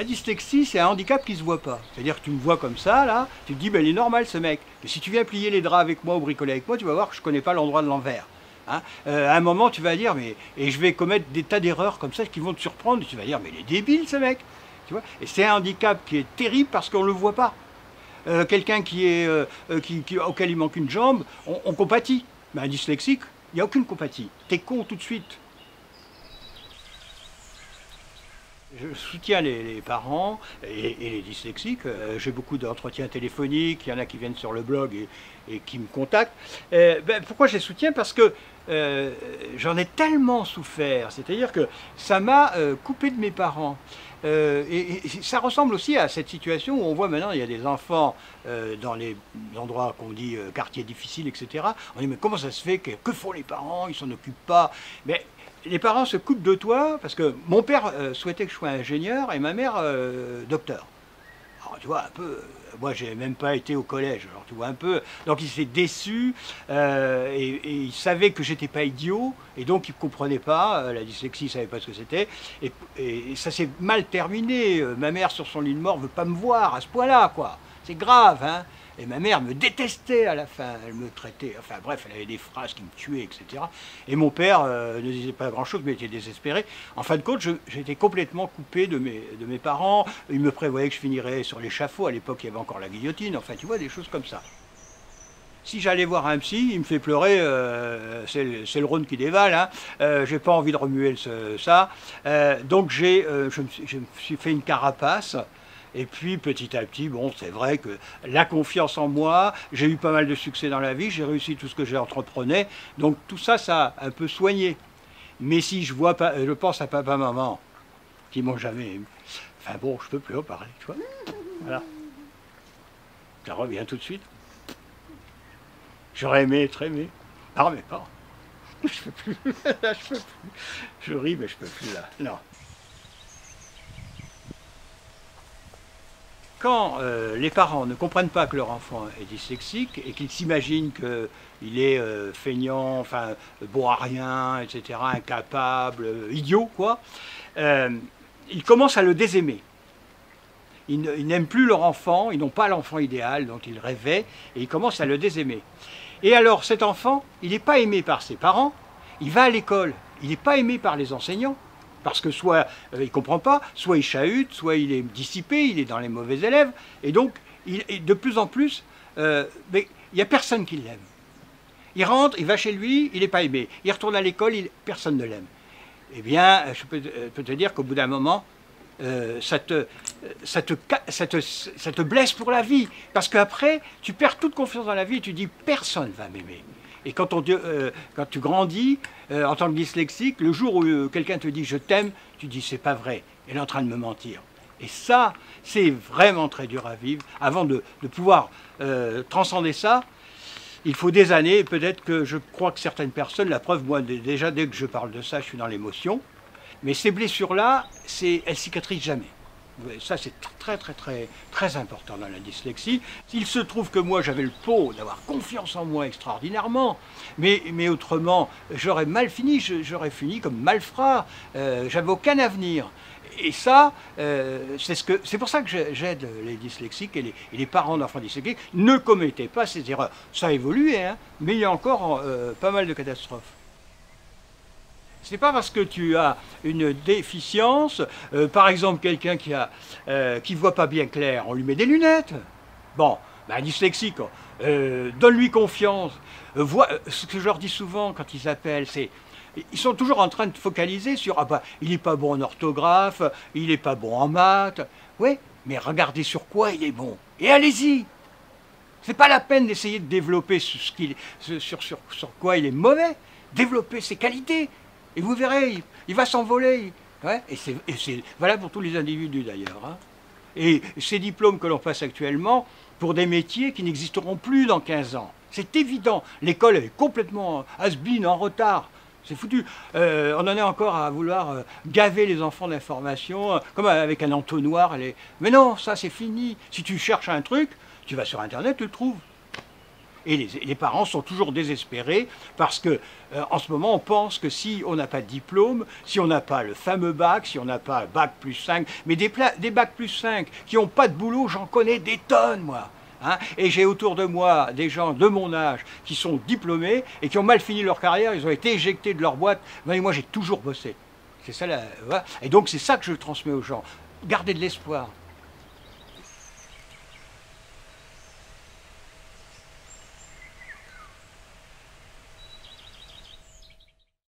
La dyslexie, c'est un handicap qui ne se voit pas. C'est-à-dire que tu me vois comme ça, là, tu te dis, ben, il est normal ce mec. Mais si tu viens plier les draps avec moi ou bricoler avec moi, tu vas voir que je ne connais pas l'endroit de l'envers. Hein, à un moment, tu vas dire, mais... Et je vais commettre des tas d'erreurs comme ça qui vont te surprendre. Et tu vas dire, mais il est débile ce mec. Tu vois, et c'est un handicap qui est terrible parce qu'on ne le voit pas. Quelqu'un auquel il manque une jambe, on compatit. Mais un dyslexique, il n'y a aucune compatie. T'es con tout de suite. Je soutiens les parents et les dyslexiques. J'ai beaucoup d'entretiens téléphoniques, il y en a qui viennent sur le blog et qui me contactent. Pourquoi je les soutiens? Parce que j'en ai tellement souffert, c'est-à-dire que ça m'a coupé de mes parents. Et ça ressemble aussi à cette situation où on voit maintenant, il y a des enfants dans les endroits qu'on dit quartiers difficiles, etc. On dit, mais comment ça se fait? Que font les parents? Ils s'en occupent pas. Mais les parents se coupent de toi parce que mon père souhaitait que je sois ingénieur et ma mère docteur. Alors tu vois, un peu, moi j'ai même pas été au collège, alors tu vois un peu, donc il s'est déçu et il savait que j'étais pas idiot et donc il comprenait pas, la dyslexie il savait pas ce que c'était et ça s'est mal terminé, ma mère sur son lit de mort veut pas me voir à ce point-là quoi, c'est grave hein. Et ma mère me détestait à la fin, elle me traitait, enfin bref, elle avait des phrases qui me tuaient, etc. Et mon père ne disait pas grand-chose, mais était désespéré. En fin de compte, j'étais complètement coupé de mes parents. Ils me prévoyaient que je finirais sur l'échafaud. À l'époque, il y avait encore la guillotine. Enfin, tu vois, des choses comme ça. Si j'allais voir un psy, il me fait pleurer, c'est le Rhône qui dévale, hein. J'ai pas envie de remuer ça. Donc je me suis fait une carapace. Et puis petit à petit, bon, c'est vrai que la confiance en moi, j'ai eu pas mal de succès dans la vie, j'ai réussi tout ce que j'ai entreprenais, donc tout ça, ça a un peu soigné. Mais si je vois pas, je pense à papa, maman, qui m'ont jamais aimé. Enfin bon, je peux plus en parler, tu vois. Voilà. Ça revient tout de suite. J'aurais aimé être aimé par mes parents. Je peux plus. Là, je peux plus. Je ris, mais je peux plus là. Non. Quand les parents ne comprennent pas que leur enfant est dyslexique et qu'ils s'imaginent qu'il est feignant, enfin bon à rien, etc., incapable, idiot, quoi, ils commencent à le désaimer. Ils n'aiment plus leur enfant, ils n'ont pas l'enfant idéal dont ils rêvaient, et ils commencent à le désaimer. Et alors cet enfant, il n'est pas aimé par ses parents, il va à l'école, il n'est pas aimé par les enseignants. Parce que soit il ne comprend pas, soit il chahute, soit il est dissipé, il est dans les mauvais élèves. Et donc, de plus en plus, mais il n'y a personne qui l'aime. Il rentre, il va chez lui, il n'est pas aimé. Il retourne à l'école, personne ne l'aime. Eh bien, je peux te dire qu'au bout d'un moment, ça te blesse pour la vie. Parce qu'après, tu perds toute confiance dans la vie et tu dis « personne ne va m'aimer ». Et quand tu grandis, en tant que dyslexique, le jour où quelqu'un te dit « je t'aime », tu dis « c'est pas vrai, elle est en train de me mentir ». Et ça, c'est vraiment très dur à vivre. Avant de pouvoir transcender ça, il faut des années. Peut-être que je crois que certaines personnes, la preuve, moi déjà dès que je parle de ça, je suis dans l'émotion. Mais ces blessures-là, elles cicatrisent jamais. Ça, c'est très important dans la dyslexie. Il se trouve que moi, j'avais le pot d'avoir confiance en moi extraordinairement, mais autrement, j'aurais mal fini, j'aurais fini comme malfrat, j'avais aucun avenir. Et ça, c'est pour ça que j'aide les dyslexiques et les parents d'enfants dyslexiques. Ne commettez pas ces erreurs. Ça a évolué, hein, mais il y a encore pas mal de catastrophes. Ce n'est pas parce que tu as une déficience, par exemple quelqu'un qui ne voit pas bien clair, on lui met des lunettes. Bon, ben, dyslexique, donne-lui confiance. Ce que je leur dis souvent quand ils appellent, c'est ils sont toujours en train de focaliser sur « ah bah, il n'est pas bon en orthographe, il n'est pas bon en maths ». Oui, mais regardez sur quoi il est bon. Et allez-y. Ce n'est pas la peine d'essayer de développer sur quoi il est mauvais. Développer ses qualités. Et vous verrez, il va s'envoler. Ouais, et c'est valable pour tous les individus d'ailleurs. Hein. Et ces diplômes que l'on passe actuellement, pour des métiers qui n'existeront plus dans 15 ans. C'est évident. L'école est complètement has-been, en retard. C'est foutu. On en est encore à vouloir gaver les enfants d'informations, comme avec un entonnoir. Mais non, ça c'est fini. Si tu cherches un truc, tu vas sur Internet, tu le trouves. Et les parents sont toujours désespérés parce que en ce moment on pense que si on n'a pas de diplôme, si on n'a pas le fameux bac, si on n'a pas bac plus 5, mais des bacs plus 5 qui n'ont pas de boulot, j'en connais des tonnes moi. Hein, et j'ai autour de moi des gens de mon âge qui sont diplômés et qui ont mal fini leur carrière, ils ont été éjectés de leur boîte. Mais moi j'ai toujours bossé. C'est ça voilà. Et donc c'est ça que je transmets aux gens. Gardez de l'espoir.